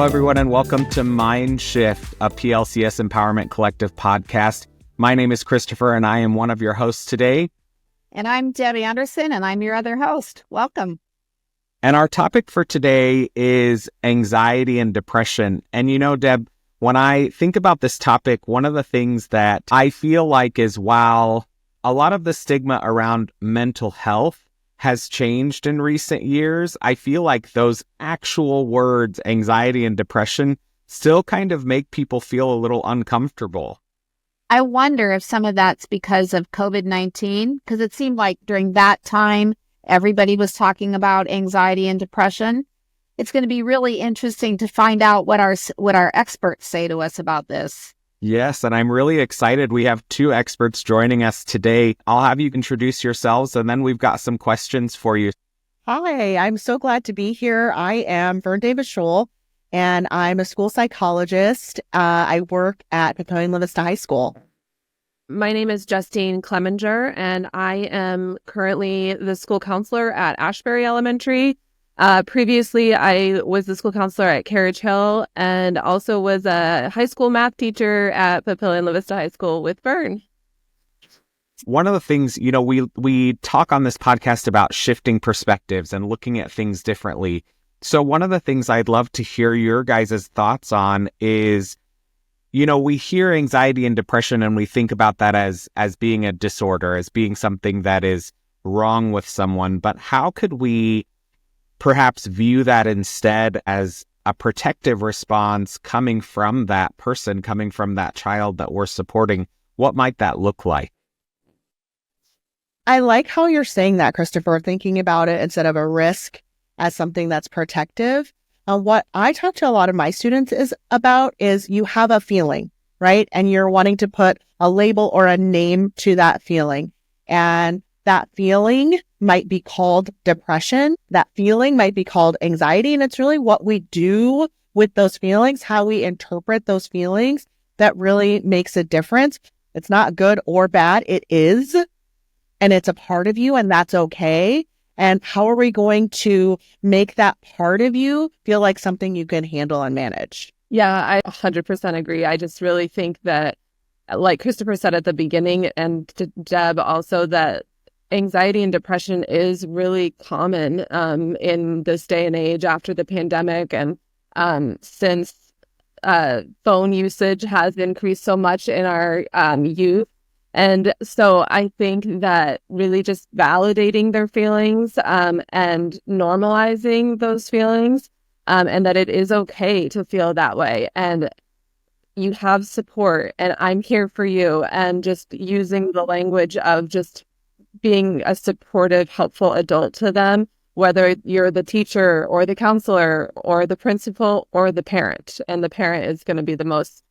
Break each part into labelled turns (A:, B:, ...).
A: everyone, and welcome to Mindshift, a PLCS Empowerment Collective podcast. My name is Christopher, and I am one of your hosts today.
B: And I'm Deb Anderson, and I'm your other host. Welcome.
A: And our topic for today is anxiety and depression. And you know, Deb, when I think about this topic, one of the things that I feel like is while a lot of the stigma around mental health has changed in recent years, I feel like those actual words, anxiety and depression, still kind of make people feel a little uncomfortable.
B: I wonder if some of that's because of COVID-19, because it seemed like during that time, everybody was talking about anxiety and depression. It's going to be really interesting to find out what our experts say to us about this.
A: Yes, and I'm really excited. We have two experts joining us today. I'll have you introduce yourselves, and then we've got some questions for you.
C: Hi, I'm so glad to be here. I am Vern Davis-Schul, and I'm a school psychologist. I work at Papillion La Vista High School.
D: My name is Justine Clemenger, and I am currently the school counselor at Ashbury Elementary. Previously, I was the school counselor at Carriage Hill and also was a high school math teacher at Papillion La Vista High School with Vern.
A: One of the things, you know, we talk on this podcast about shifting perspectives and looking at things differently. So one of the things I'd love to hear your guys' thoughts on is, you know, we hear anxiety and depression and we think about that as being a disorder, as being something that is wrong with someone. But how could we perhaps view that instead as a protective response coming from that person, coming from that child that we're supporting? What might that look like?
C: I like how you're saying that, Christopher, thinking about it instead of a risk as something that's protective. What I talk to a lot of my students about is you have a feeling, right? And you're wanting to put a label or a name to that feeling. And that feeling might be called depression. That feeling might be called anxiety. And it's really what we do with those feelings, how we interpret those feelings, that really makes a difference. It's not good or bad. It is. And it's a part of you, and that's okay. And how are we going to make that part of you feel like something you can handle and manage?
D: Yeah, I 100% agree. I just really think that, like Christopher said at the beginning, and to Deb also, that anxiety and depression is really common in this day and age after the pandemic. And since phone usage has increased so much in our youth. And so I think that really just validating their feelings and normalizing those feelings and that it is okay to feel that way. And you have support and I'm here for you. And just using the language of just being a supportive, helpful adult to them, whether you're the teacher or the counselor or the principal or the parent. And the parent is going to be the most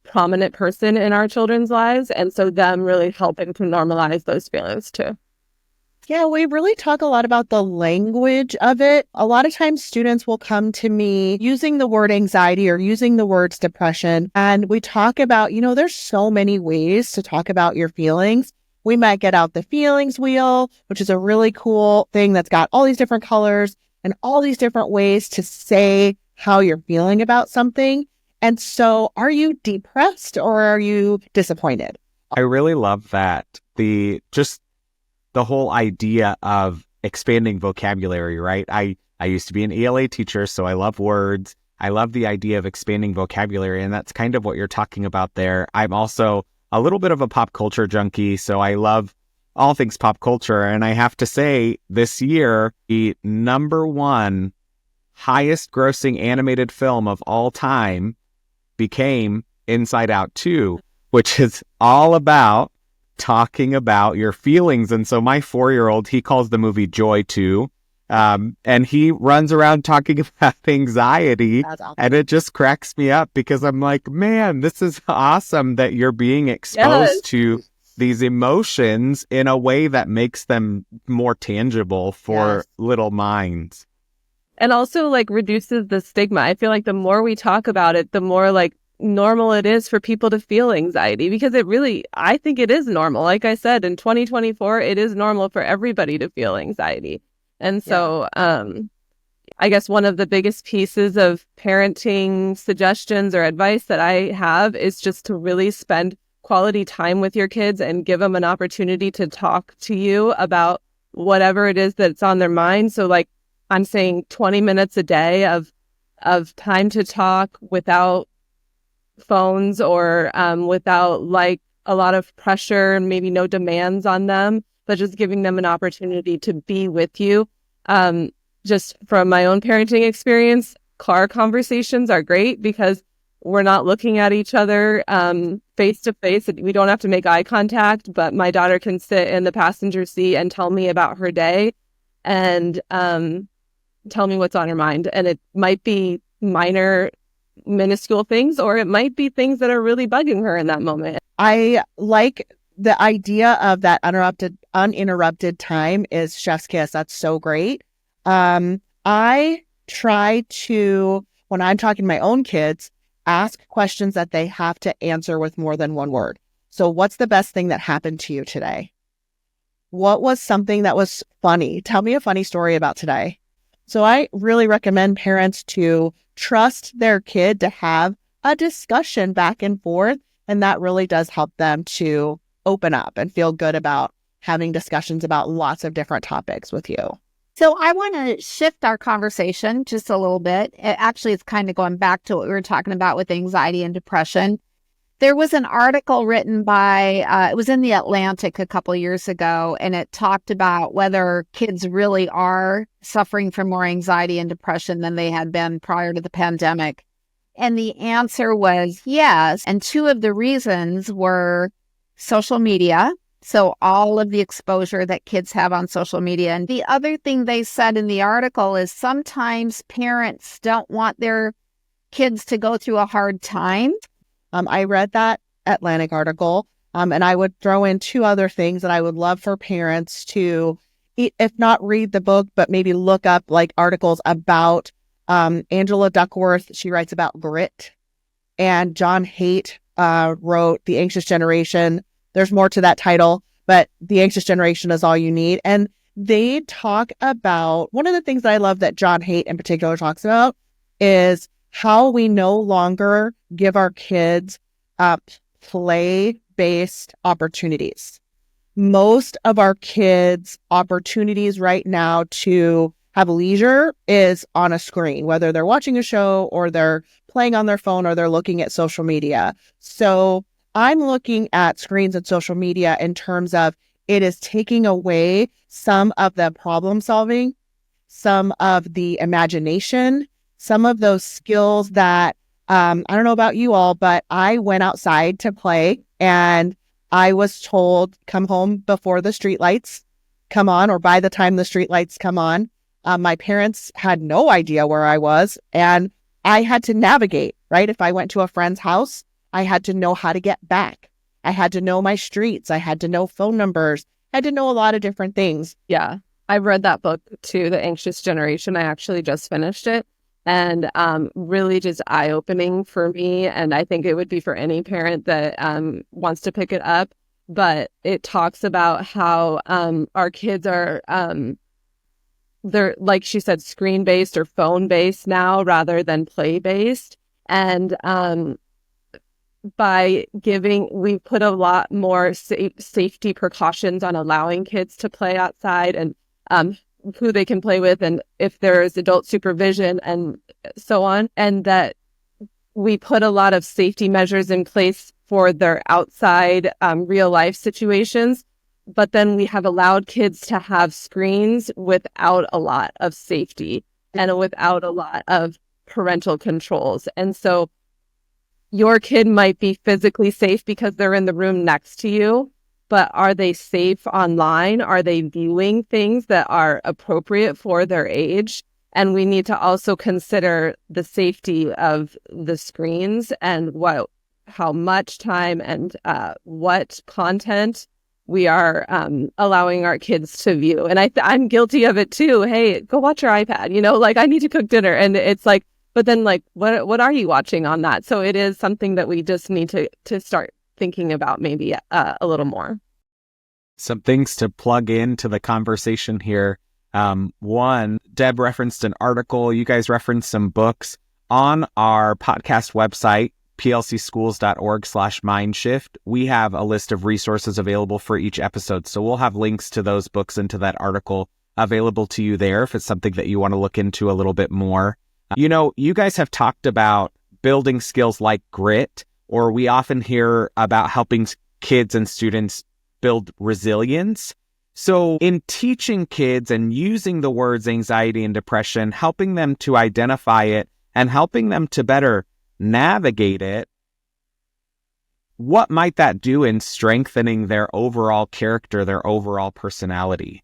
D: prominent person in our children's lives. And so them really helping to normalize those feelings too.
C: Yeah, we really talk a lot about the language of it. A lot of times students will come to me using the word anxiety or using the words depression. And we talk about, you know, there's so many ways to talk about your feelings. We might get out the feelings wheel, which is a really cool thing that's got all these different colors and all these different ways to say how you're feeling about something. And so are you depressed or are you disappointed?
A: I really love that. The whole idea of expanding vocabulary, right? I used to be an ELA teacher, so I love words. I love the idea of expanding vocabulary, and that's kind of what you're talking about there. I'm also a little bit of a pop culture junkie, so I love all things pop culture. And I have to say, this year, the #1 highest grossing animated film of all time became Inside Out 2, which is all about talking about your feelings. And so my 4-year-old, he calls the movie Joy 2. And he runs around talking about anxiety.
C: That's awesome.
A: And it just cracks me up because I'm like, man, this is awesome that you're being exposed to these emotions in a way that makes them more tangible for little minds.
D: And also like reduces the stigma. I feel like the more we talk about it, the more like normal it is for people to feel anxiety, because it really, I think it is normal. Like I said, in 2024, it is normal for everybody to feel anxiety. And so I guess one of the biggest pieces of parenting suggestions or advice that I have is just to really spend quality time with your kids and give them an opportunity to talk to you about whatever it is that's on their mind. So like I'm saying 20 minutes a day of time to talk without phones or without like a lot of pressure and maybe no demands on them, but just giving them an opportunity to be with you. Just from my own parenting experience, car conversations are great because we're not looking at each other face to face. We don't have to make eye contact, but my daughter can sit in the passenger seat and tell me about her day and tell me what's on her mind. And it might be minuscule things, or it might be things that are really bugging her in that moment.
C: I like the idea of that uninterrupted time is chef's kiss. That's so great. I try to, when I'm talking to my own kids, ask questions that they have to answer with more than one word. So what's the best thing that happened to you today? What was something that was funny? Tell me a funny story about today. So I really recommend parents to trust their kid to have a discussion back and forth. And that really does help them to open up and feel good about having discussions about lots of different topics with you.
B: So I want to shift our conversation just a little bit. Actually, it's kind of going back to what we were talking about with anxiety and depression. There was an article written by, it was in The Atlantic a couple of years ago, and it talked about whether kids really are suffering from more anxiety and depression than they had been prior to the pandemic. And the answer was yes. And two of the reasons were social media. So all of the exposure that kids have on social media. And the other thing they said in the article is sometimes parents don't want their kids to go through a hard time.
C: I read that Atlantic article, and I would throw in two other things that I would love for parents to, if not read the book, but maybe look up like articles about Angela Duckworth. She writes about grit, and John Haidt wrote The Anxious Generation. There's more to that title, but The Anxious Generation is all you need. And they talk about, one of the things that I love that John Haidt in particular talks about is how we no longer give our kids play-based opportunities. Most of our kids' opportunities right now to have leisure is on a screen, whether they're watching a show or they're playing on their phone or they're looking at social media. So I'm looking at screens and social media in terms of it is taking away some of the problem solving, some of the imagination, some of those skills that, I don't know about you all, but I went outside to play and I was told, come home before the streetlights come on or by the time the streetlights come on. My parents had no idea where I was and I had to navigate, right? If I went to a friend's house, I had to know how to get back. I had to know my streets. I had to know phone numbers. I had to know a lot of different things.
D: Yeah, I've read that book too, The Anxious Generation. I actually just finished it. And really just eye-opening for me. And I think it would be for any parent that wants to pick it up. But it talks about how our kids are, they're, like she said, screen-based or phone-based now rather than play-based. And we put a lot more safety precautions on allowing kids to play outside and who they can play with and if there's adult supervision and so on. And that we put a lot of safety measures in place for their outside real life situations. But then we have allowed kids to have screens without a lot of safety and without a lot of parental controls. And so your kid might be physically safe because they're in the room next to you, but are they safe online? Are they viewing things that are appropriate for their age? And we need to also consider the safety of the screens and how much time and what content we are allowing our kids to view. And I'm guilty of it too. Hey, go watch your iPad, like I need to cook dinner. And it's like, but then like, what are you watching on that? So it is something that we just need to start thinking about maybe a little more.
A: Some things to plug into the conversation here. One, Deb referenced an article. You guys referenced some books. On our podcast website, plcschools.org/mindshift, we have a list of resources available for each episode. So we'll have links to those books and to that article available to you there if it's something that you want to look into a little bit more. You guys have talked about building skills like grit, or we often hear about helping kids and students build resilience. So in teaching kids and using the words anxiety and depression, helping them to identify it and helping them to better navigate it, what might that do in strengthening their overall character, their overall personality?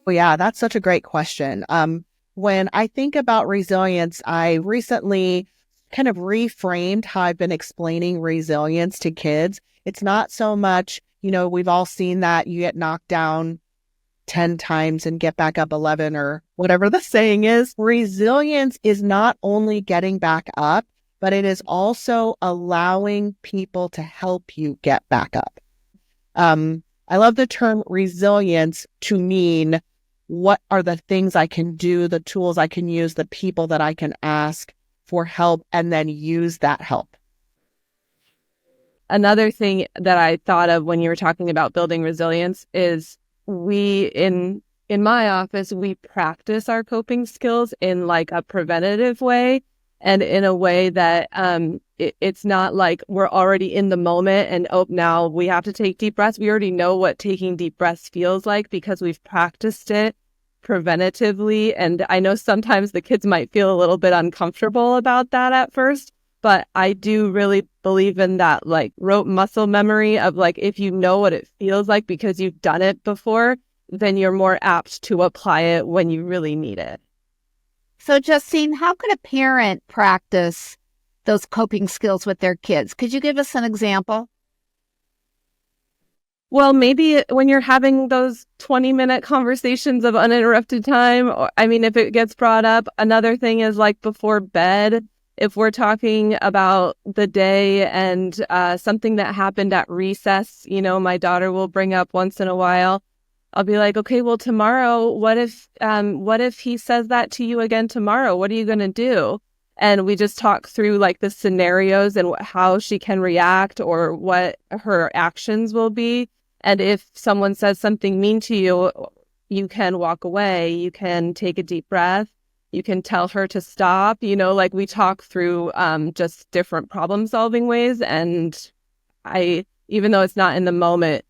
C: Well, yeah, that's such a great question. When I think about resilience, I recently kind of reframed how I've been explaining resilience to kids. It's not so much, we've all seen that you get knocked down 10 times and get back up 11 or whatever the saying is. Resilience is not only getting back up, but it is also allowing people to help you get back up. I love the term resilience to mean what are the things I can do, the tools I can use, the people that I can ask for help, and then use that help.
D: Another thing that I thought of when you were talking about building resilience is in my office, we practice our coping skills in like a preventative way and in a way that it's not like we're already in the moment and, now we have to take deep breaths. We already know what taking deep breaths feels like because we've practiced it preventatively. And I know sometimes the kids might feel a little bit uncomfortable about that at first, but I do really believe in that like rote muscle memory of like, if you know what it feels like because you've done it before, then you're more apt to apply it when you really need it.
B: So Justine, how could a parent practice those coping skills with their kids? Could you give us an example?
D: Well, maybe when you're having those 20-minute conversations of uninterrupted time, if it gets brought up. Another thing is like before bed, if we're talking about the day and something that happened at recess, my daughter will bring up once in a while. I'll be like, okay, well, tomorrow, what if he says that to you again tomorrow? What are you going to do? And we just talk through like the scenarios and how she can react or what her actions will be. And if someone says something mean to you, you can walk away. You can take a deep breath. You can tell her to stop. Like we talk through just different problem solving ways. And even though it's not in the moment,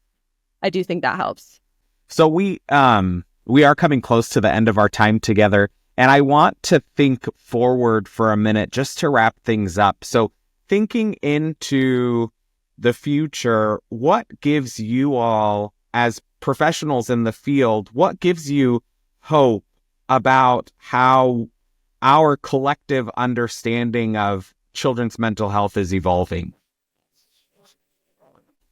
D: I do think that helps.
A: So we are coming close to the end of our time together, and I want to think forward for a minute just to wrap things up. So thinking into the future, what gives you all as professionals in the field, what gives you hope about how our collective understanding of children's mental health is evolving?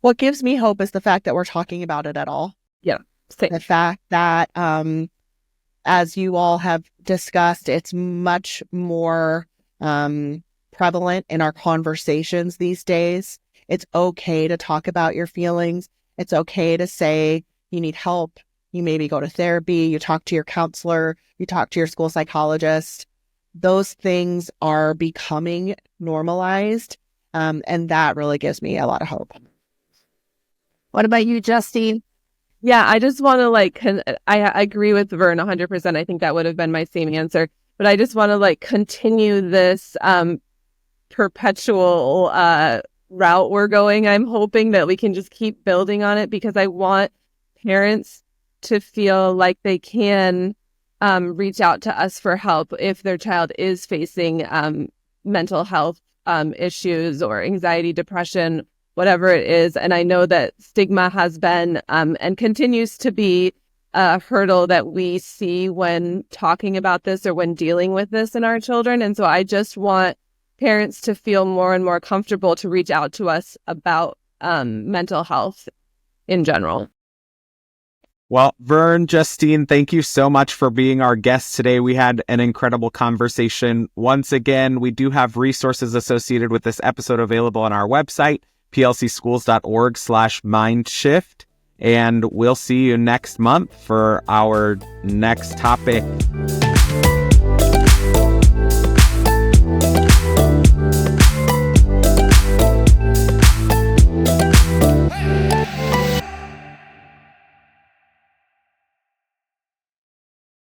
C: What gives me hope is the fact that we're talking about it at all.
D: Yeah. Same.
C: The fact that, as you all have discussed, it's much more prevalent in our conversations these days. It's okay to talk about your feelings. It's okay to say you need help. You maybe go to therapy. You talk to your counselor. You talk to your school psychologist. Those things are becoming normalized. And that really gives me a lot of hope.
B: What about you, Justine?
D: Yeah, I just want to I agree with Vern 100%. I think that would have been my same answer. But I just want to continue this perpetual route we're going. I'm hoping that we can just keep building on it because I want parents to feel like they can reach out to us for help if their child is facing mental health issues or anxiety, depression, whatever it is. And I know that stigma has been and continues to be a hurdle that we see when talking about this or when dealing with this in our children. And so I just want parents to feel more and more comfortable to reach out to us about mental health in general.
A: Well, Vern, Justine, thank you so much for being our guests today. We had an incredible conversation. Once again, we do have resources associated with this episode available on our website, plcschools.org/mindshift. And we'll see you next month for our next topic.